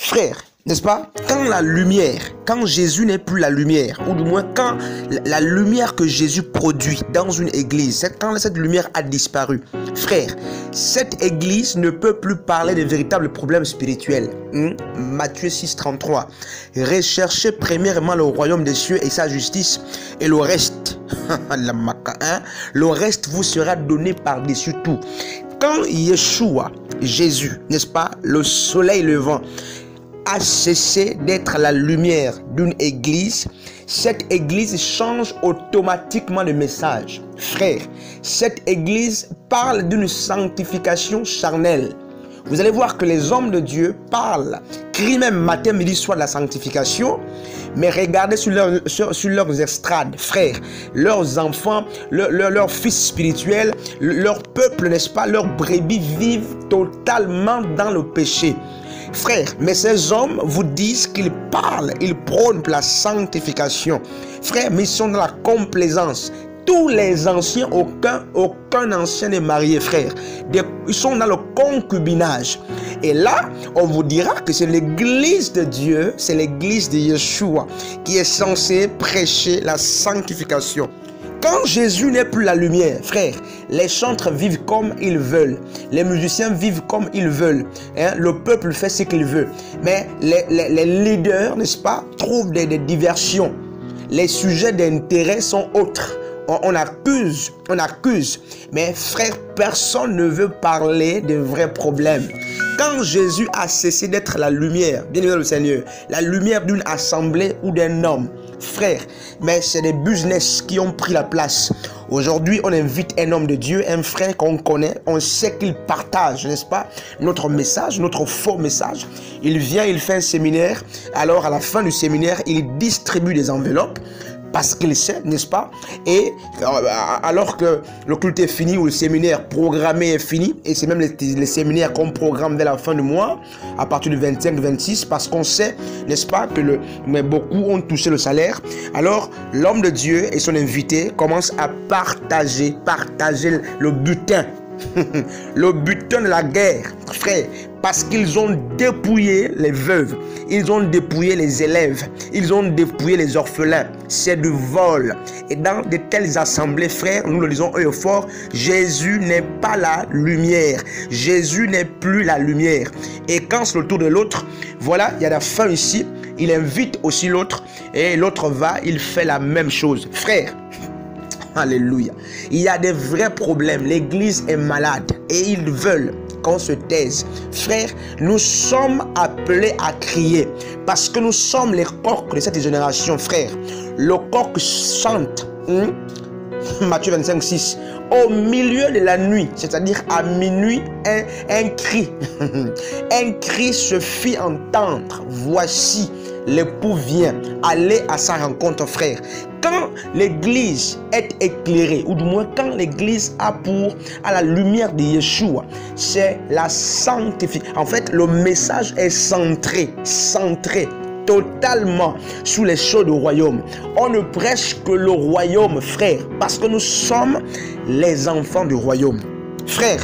Frère, n'est-ce pas? Quand la lumière, quand Jésus n'est plus la lumière, ou du moins quand la lumière que Jésus produit dans une église, quand cette lumière a disparu, frère, cette église ne peut plus parler de véritables problèmes spirituels. Matthieu 6, 33. Recherchez premièrement le royaume des cieux et sa justice, et le reste, le reste vous sera donné par-dessus tout. Quand Yeshua, Jésus, n'est-ce pas, le soleil levant, a cessé d'être la lumière d'une église, cette église change automatiquement le message. Frère, cette église parle d'une sanctification charnelle. Vous allez voir que les hommes de Dieu parlent, crient même matin, midi, soir de la sanctification, mais regardez sur leurs estrades, frères, leurs enfants, leurs fils spirituels, leur peuple, n'est-ce pas, leurs brebis vivent totalement dans le péché. Frère, mais ces hommes vous disent qu'ils parlent, ils prônent la sanctification. Frère, mais ils sont dans la complaisance. Tous les anciens, aucun ancien n'est marié, frère. Ils sont dans le concubinage. Et là, on vous dira que c'est l'église de Dieu, c'est l'église de Yeshua qui est censée prêcher la sanctification. Quand Jésus n'est plus la lumière, frère, les chantres vivent comme ils veulent. Les musiciens vivent comme ils veulent. Le peuple fait ce qu'il veut. Mais les leaders, n'est-ce pas, trouvent des diversions. Les sujets d'intérêt sont autres. On accuse. Mais frère, personne ne veut parler de vrais problèmes. Quand Jésus a cessé d'être la lumière, bien aimé le Seigneur, la lumière d'une assemblée ou d'un homme, frère, mais c'est des business qui ont pris la place. Aujourd'hui, on invite un homme de Dieu, un frère qu'on connaît, on sait qu'il partage, n'est-ce pas, notre message, notre faux message. Il vient, il fait un séminaire, alors à la fin du séminaire, il distribue des enveloppes. Parce qu'il sait, n'est-ce pas? Et alors que le culte est fini ou le séminaire programmé est fini, et c'est même les séminaires qu'on programme dès la fin du mois, à partir du 25-26, parce qu'on sait, n'est-ce pas, que mais beaucoup ont touché le salaire. Alors, l'homme de Dieu et son invité commencent à partager le butin. Le butin de la guerre, frère, parce qu'ils ont dépouillé les veuves, ils ont dépouillé les élèves, ils ont dépouillé les orphelins. C'est du vol. Et dans de telles assemblées, frère, nous le disons haut et fort, Jésus n'est pas la lumière. Jésus n'est plus la lumière. Et quand c'est le tour de l'autre, voilà, il y a la fin ici, il invite aussi l'autre, et l'autre va, il fait la même chose. Frère, alléluia. Il y a des vrais problèmes. L'église est malade et ils veulent qu'on se taise. Frère, nous sommes appelés à crier parce que nous sommes les coqs de cette génération, frère. Le coq chante. Matthieu 25, 6. Au milieu de la nuit, c'est-à-dire à minuit, un cri. Un cri se fit entendre. Voici, l'époux vient. Allez à sa rencontre, frère. Quand l'église est éclairée, ou du moins quand l'église a la lumière de Yeshua, c'est la sanctification. En fait, le message est centré totalement sous les choses du royaume. On ne prêche que le royaume, frère, parce que nous sommes les enfants du royaume. Frère,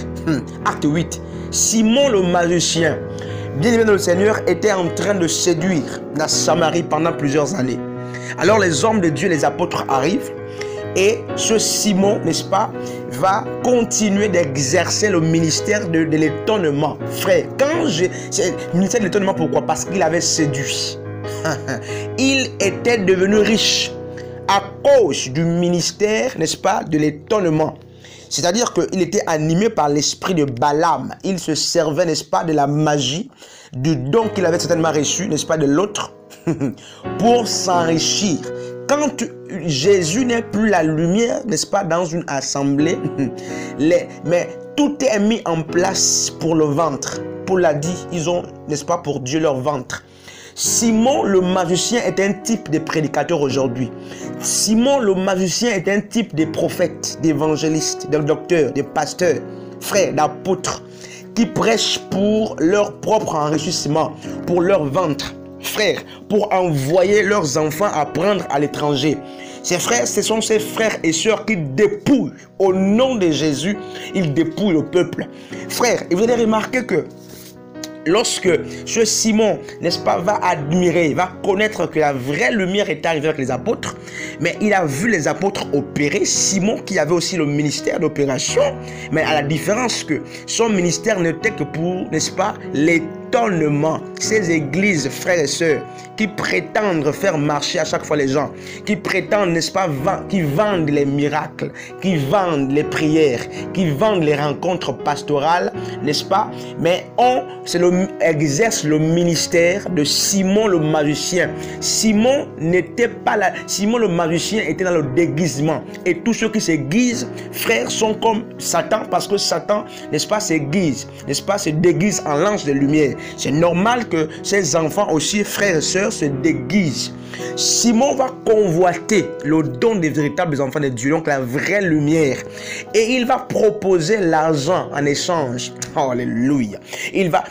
acte 8, Simon le magicien, bien-aimé dans le Seigneur, était en train de séduire la Samarie pendant plusieurs années. Alors les hommes de Dieu, les apôtres arrivent et ce Simon, n'est-ce pas, va continuer d'exercer le ministère de l'étonnement. Frère, le ministère de l'étonnement, pourquoi? Parce qu'il avait séduit. Il était devenu riche à cause du ministère, n'est-ce pas, de l'étonnement. C'est-à-dire qu'il était animé par l'esprit de Balaam. Il se servait, n'est-ce pas, de la magie, du don qu'il avait certainement reçu, n'est-ce pas, de l'autre, pour s'enrichir. Quand Jésus n'est plus la lumière, n'est-ce pas, dans une assemblée, mais tout est mis en place pour le ventre. Paul l'a dit, ils ont, n'est-ce pas, pour Dieu leur ventre. Simon le magicien est un type de prédicateur aujourd'hui. Simon le magicien est un type de prophète, d'évangéliste, de docteur, de pasteur, frère, d'apôtre, qui prêchent pour leur propre enrichissement, pour leur ventre. Frères, pour envoyer leurs enfants apprendre à l'étranger. Ces frères, ce sont ces frères et sœurs qui dépouillent au nom de Jésus, ils dépouillent le peuple. Frères, et vous allez remarquer que lorsque ce Simon, n'est-ce pas, va admirer, va connaître que la vraie lumière est arrivée avec les apôtres, mais il a vu les apôtres opérer, Simon qui avait aussi le ministère d'opération, mais à la différence que son ministère n'était que pour, n'est-ce pas, l'étonnement. Ces églises, frères et sœurs, qui prétendent faire marcher à chaque fois les gens, qui prétendent, n'est-ce pas, qui vendent les miracles, qui vendent les prières, qui vendent les rencontres pastorales, n'est-ce pas, mais exerce le ministère de Simon le magicien. Simon n'était pas là. Simon le magicien était dans le déguisement. Et tous ceux qui se déguisent, frères, sont comme Satan, parce que Satan, n'est-ce pas, se déguise, n'est-ce pas, se déguise en l'ange de lumière. C'est normal que ces enfants aussi, frères et sœurs, se déguisent. Simon va convoiter le don des véritables enfants de Dieu, donc la vraie lumière. Et il va proposer l'argent en échange. Oh, alléluia. Il va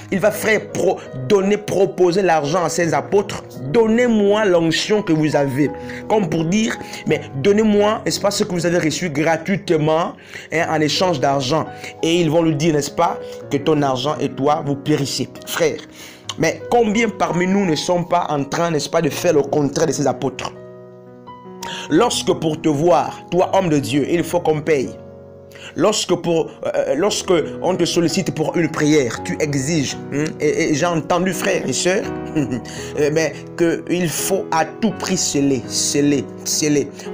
proposer l'argent à ses apôtres. Donnez-moi l'onction que vous avez. Comme pour dire, mais donnez-moi, n'est-ce pas, ce que vous avez reçu gratuitement, hein, en échange d'argent. Et ils vont lui dire, n'est-ce pas, que ton argent et toi, vous périssez. Frère, mais combien parmi nous ne sont pas en train, n'est-ce pas, de faire le contraire de ces apôtres? Lorsque pour te voir, toi homme de Dieu, il faut qu'on paye. Lorsque on te sollicite pour une prière, tu exiges, et j'ai entendu, frères et sœurs, mais qu'il faut à tout prix sceller.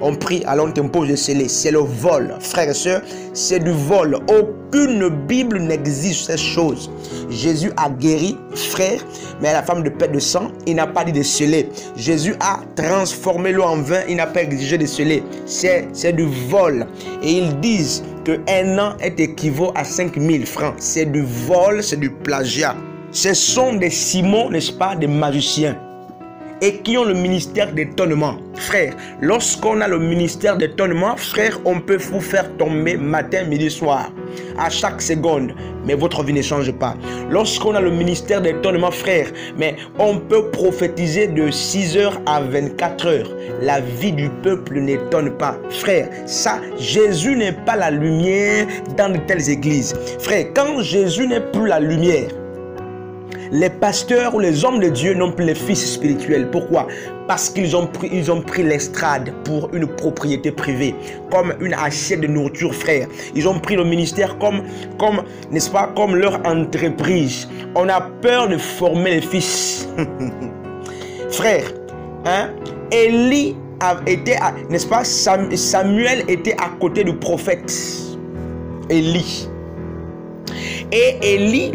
On prie, alors on t'impose de sceller. C'est le vol, frères et sœurs, c'est du vol. Aucune Bible n'exige ces choses. Jésus a guéri, frère, mais à la femme de perte de sang, il n'a pas dit de sceller. Jésus a transformé l'eau en vin, il n'a pas exigé de sceller. C'est du vol. Et ils disent qu'un an est équivaut à 5000 francs. C'est du vol, c'est du plagiat. Ce sont des Simons, n'est-ce pas, des magiciens, et qui ont le ministère d'étonnement. Frère, lorsqu'on a le ministère d'étonnement, frère, on peut vous faire tomber matin, midi, soir, à chaque seconde, mais votre vie ne change pas. Lorsqu'on a le ministère d'étonnement, frère, mais on peut prophétiser de 6h à 24h. La vie du peuple n'étonne pas. Frère, ça, Jésus n'est pas la lumière dans de telles églises. Frère, quand Jésus n'est plus la lumière, les pasteurs ou les hommes de Dieu n'ont plus les fils spirituels. Pourquoi? Parce qu'ils ont pris l'estrade pour une propriété privée, comme une assiette de nourriture, frère. Ils ont pris le ministère comme n'est-ce pas, comme leur entreprise. On a peur de former les fils. Frère, hein? Élie était, n'est-ce pas, Samuel était à côté du prophète Élie. Et Élie,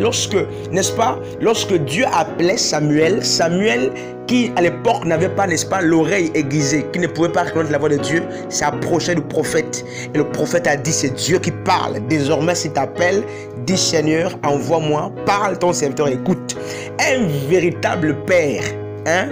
n'est-ce pas, lorsque Dieu appelait Samuel qui à l'époque n'avait pas, n'est-ce pas, l'oreille aiguisée, qui ne pouvait pas reconnaître la voix de Dieu, s'approchait du prophète. Et le prophète a dit, c'est Dieu qui parle. Désormais, s'il t'appelle, dis Seigneur, envoie-moi, parle, ton serviteur écoute. Un véritable père, hein?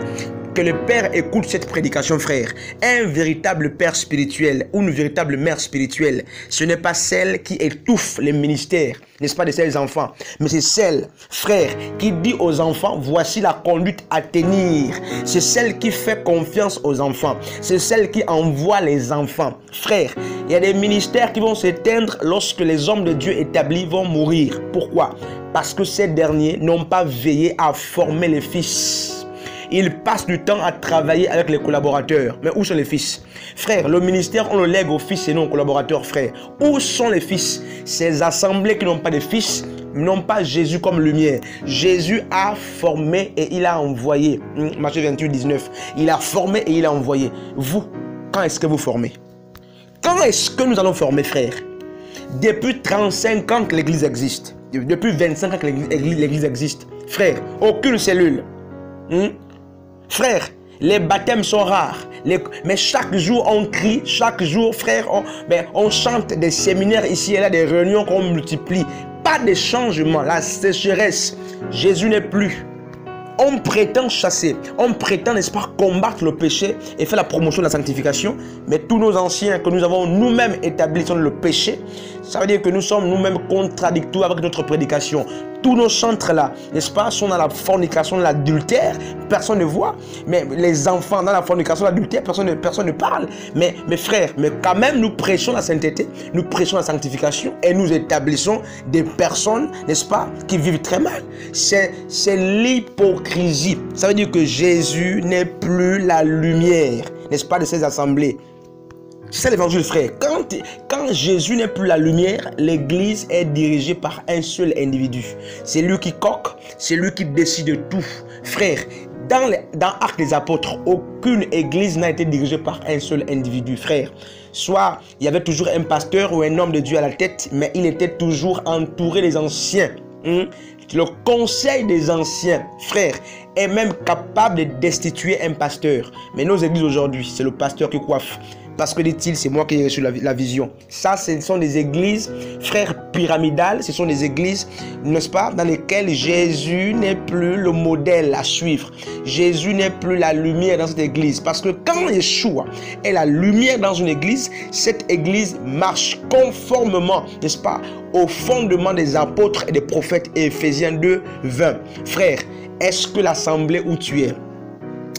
Que le père écoute cette prédication, frère. Un véritable père spirituel ou une véritable mère spirituelle, ce n'est pas celle qui étouffe les ministères, n'est-ce pas, de ces enfants, mais c'est celle, frère, qui dit aux enfants, voici la conduite à tenir. C'est celle qui fait confiance aux enfants. C'est celle qui envoie les enfants. Frère, il y a des ministères qui vont s'éteindre lorsque les hommes de Dieu établis vont mourir. Pourquoi? Parce que ces derniers n'ont pas veillé à former les fils. Ils passent du temps à travailler avec les collaborateurs. Mais où sont les fils? Frère, le ministère, on le lègue aux fils et non aux collaborateurs, frère. Où sont les fils? Ces assemblées qui n'ont pas de fils n'ont pas Jésus comme lumière. Jésus a formé et il a envoyé. Matthieu 28, 19. Il a formé et il a envoyé. Vous, quand est-ce que vous formez? Quand est-ce que nous allons former, frère? Depuis 35 ans que l'église existe. Depuis 25 ans que l'église existe. Frère, aucune cellule. Frère, les baptêmes sont rares, mais chaque jour on crie, chaque jour, frère, on chante des séminaires ici et là, des réunions qu'on multiplie. Pas de changement, la sécheresse, Jésus n'est plus. On prétend chasser, on prétend, n'est-ce pas, combattre le péché et faire la promotion de la sanctification, mais tous nos anciens que nous avons nous-mêmes établis sur le péché, ça veut dire que nous sommes nous-mêmes contradictoires avec notre prédication. tous nos centres là, n'est-ce pas, sont dans la fornication, l'adultère, personne ne voit. Mais les enfants dans la fornication, l'adultère, personne ne parle. Mais mes frères, mais quand même nous prêchons la sainteté, nous prêchons la sanctification et nous établissons des personnes, n'est-ce pas, qui vivent très mal. C'est l'hypocrisie. Ça veut dire que Jésus n'est plus la lumière, n'est-ce pas, de ces assemblées. C'est ça l'évangile, frère. Quand Jésus n'est plus la lumière, l'église est dirigée par un seul individu. C'est lui qui coque, c'est lui qui décide de tout. Frère, dans Actes des Apôtres, aucune église n'a été dirigée par un seul individu, frère. Soit il y avait toujours un pasteur ou un homme de Dieu à la tête, mais il était toujours entouré des anciens. Le conseil des anciens, frères, est même capable de destituer un pasteur. Mais nos églises aujourd'hui, c'est le pasteur qui coiffe. Parce que dit-il, c'est moi qui ai reçu la vision. Ça, ce sont des églises, frères, pyramidales. Ce sont des églises, n'est-ce pas, dans lesquelles Jésus n'est plus le modèle à suivre. Jésus n'est plus la lumière dans cette église. Parce que quand Yeshua est la lumière dans une église, cette église marche conformément, n'est-ce pas, au fondement des apôtres et des prophètes. Éphésiens 2, 20. Frère, est-ce que l'assemblée où tu es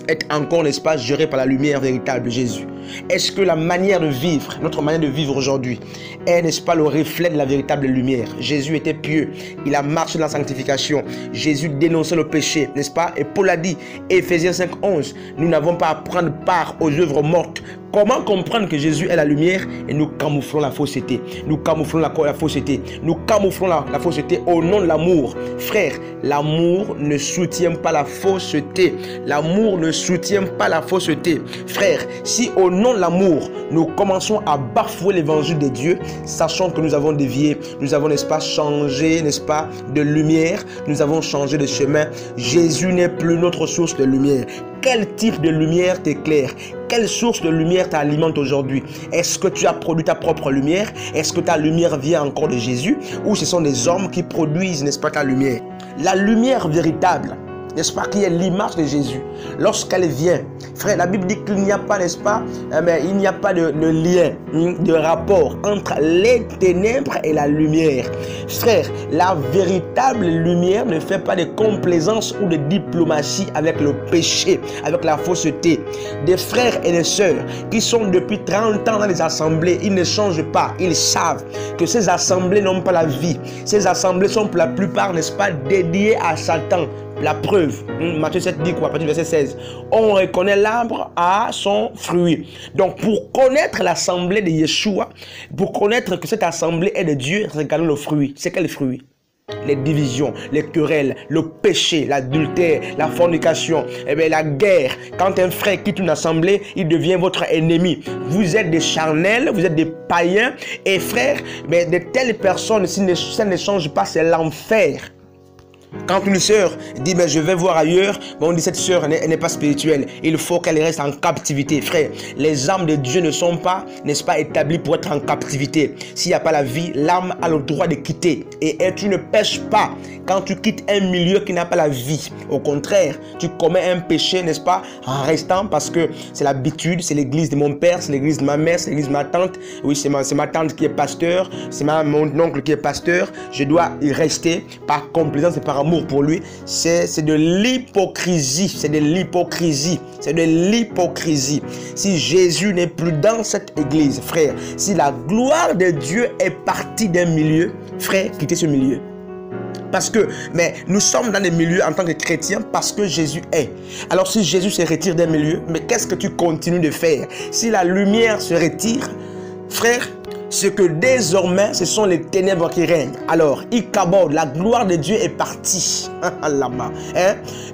est encore, n'est-ce pas, gérée par la lumière véritable de Jésus? Est-ce que la manière de vivre, notre manière de vivre aujourd'hui, est, n'est-ce pas, le reflet de la véritable lumière? Jésus était pieux, il a marché dans la sanctification, Jésus dénonçait le péché, n'est-ce pas? Et Paul a dit, Éphésiens 5, 11, nous n'avons pas à prendre part aux œuvres mortes. Comment comprendre que Jésus est la lumière et nous camouflons la fausseté? Nous camouflons la fausseté. Nous camouflons la fausseté au nom de l'amour. Frère, l'amour ne soutient pas la fausseté. L'amour ne soutient pas la fausseté. Frère, si au nom de l'amour, nous commençons à bafouer l'évangile de Dieu, sachant que nous avons dévié, nous avons, n'est-ce pas, changé, n'est-ce pas, de lumière, nous avons changé de chemin. Jésus n'est plus notre source de lumière. Quel type de lumière t'éclaire? Quelle source de lumière t'alimente aujourd'hui? Est-ce que tu as produit ta propre lumière? Est-ce que ta lumière vient encore de Jésus? Ou ce sont des hommes qui produisent, n'est-ce pas, ta lumière? La lumière véritable, n'est-ce pas, qui est l'image de Jésus, lorsqu'elle vient, frère, la Bible dit qu'il n'y a pas, n'est-ce pas, mais il n'y a pas de lien, de rapport entre les ténèbres et la lumière. Frère, la véritable lumière ne fait pas de complaisance ou de diplomatie avec le péché, avec la fausseté. Des frères et des sœurs qui sont depuis 30 ans dans les assemblées, ils ne changent pas, ils savent que ces assemblées n'ont pas la vie. Ces assemblées sont pour la plupart, n'est-ce pas, dédiées à Satan. La preuve, Matthieu 7 dit quoi, à partir du verset 16, on reconnaît l'arbre à son fruit. Donc pour connaître l'assemblée de Yeshua, pour connaître que cette assemblée est de Dieu, regardons le fruit. C'est quel fruit? Les divisions, les querelles, le péché, l'adultère, la fornication, la guerre. Quand un frère quitte une assemblée, il devient votre ennemi. Vous êtes des charnels, vous êtes des païens. Et frère, mais de telles personnes, si ça ne change pas, c'est l'enfer. Quand une sœur dit je vais voir ailleurs, on dit cette sœur n'est pas spirituelle. Il faut qu'elle reste en captivité. Frère, les âmes de Dieu ne sont pas, n'est-ce pas, établies pour être en captivité. S'il n'y a pas la vie, l'âme a le droit de quitter. Et tu ne pêches pas quand tu quittes un milieu qui n'a pas la vie. Au contraire, tu commets un péché, n'est-ce pas, en restant, parce que c'est l'habitude, c'est l'église de mon père, c'est l'église de ma mère, c'est l'église de ma tante. Oui, c'est ma tante qui est pasteur, c'est mon oncle qui est pasteur. Je dois y rester par complaisance et par amour pour lui. C'est de l'hypocrisie. C'est de l'hypocrisie. C'est de l'hypocrisie. Si Jésus n'est plus dans cette église, frère, si la gloire de Dieu est partie d'un milieu, frère, quittez ce milieu. Parce que, mais nous sommes dans des milieux en tant que chrétiens parce que Jésus est. Alors si Jésus se retire d'un milieu, mais qu'est-ce que tu continues de faire? Si la lumière se retire, frère, c'est que désormais, ce sont les ténèbres qui règnent. Alors, Ikabod, la gloire de Dieu est partie.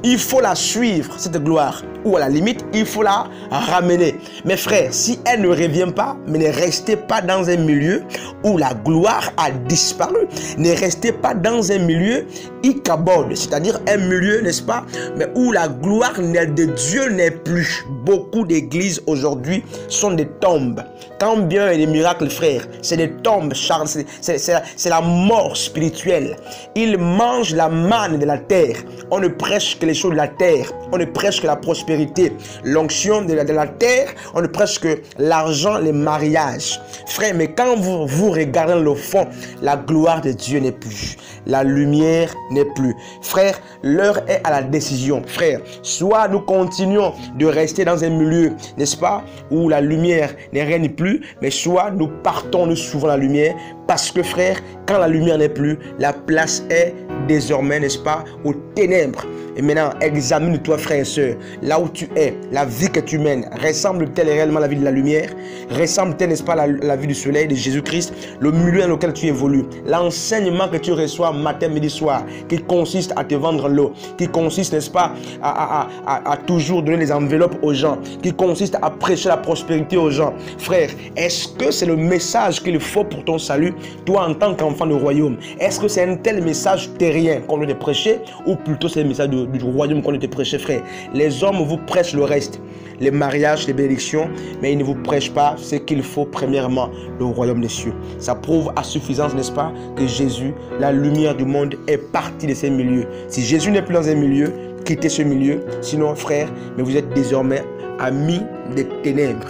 Il faut la suivre, cette gloire. Ou à la limite, il faut la ramener. Mes frères, si elle ne revient pas, mais ne restez pas dans un milieu où la gloire a disparu. Ne restez pas dans un milieu Ikabod, c'est-à-dire un milieu, n'est-ce pas, mais où la gloire de Dieu n'est plus. Beaucoup d'églises aujourd'hui sont des tombes. Tant bien et des miracles, frères, c'est des tombes, Charles, c'est la mort spirituelle. Ils mangent la manne de la terre. On ne prêche que les choses de la terre. On ne prêche que la prospérité. prospérité, l'onction de la terre, on ne prêche que l'argent, les mariages. Frère, mais quand vous regardez le fond, la gloire de Dieu n'est plus. La lumière n'est plus. Frère, l'heure est à la décision. Frère, soit nous continuons de rester dans un milieu, n'est-ce pas, où la lumière ne règne plus, mais soit nous partons, nous suivons la lumière, parce que frère, quand la lumière n'est plus, la place est désormais, n'est-ce pas, aux ténèbres. Et maintenant, examine-toi, frère et soeur, là où tu es, la vie que tu mènes, ressemble-t-elle réellement à la vie de la lumière? Ressemble-t-elle, n'est-ce pas, à la vie du soleil, de Jésus-Christ, le milieu dans lequel tu évolues, l'enseignement que tu reçois matin, midi, soir, qui consiste à te vendre l'eau, qui consiste, n'est-ce pas, à toujours donner les enveloppes aux gens, qui consiste à prêcher la prospérité aux gens. Frère, est-ce que c'est le message qu'il faut pour ton salut, toi en tant qu'enfant du royaume? Est-ce que c'est un tel message terrien qu'on doit te prêcher, ou plutôt c'est le message du royaume qu'on doit te prêcher, frère? Les hommes vous prêchent le reste, les mariages, les bénédictions, mais ils ne vous prêchent pas ce qu'il faut premièrement, le royaume des cieux. Ça prouve à suffisance, n'est-ce pas, que Jésus, la lumière du monde, est parti de ces milieux. Si Jésus n'est plus dans un milieu, quittez ce milieu. Sinon, frère, mais vous êtes désormais amis des ténèbres.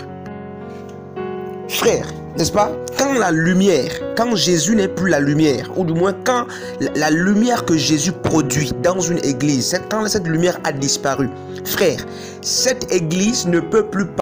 Frère, n'est-ce pas? Quand la lumière, quand Jésus n'est plus la lumière, ou du moins quand la lumière que Jésus produit dans une église, quand cette lumière a disparu, frère, cette église ne peut plus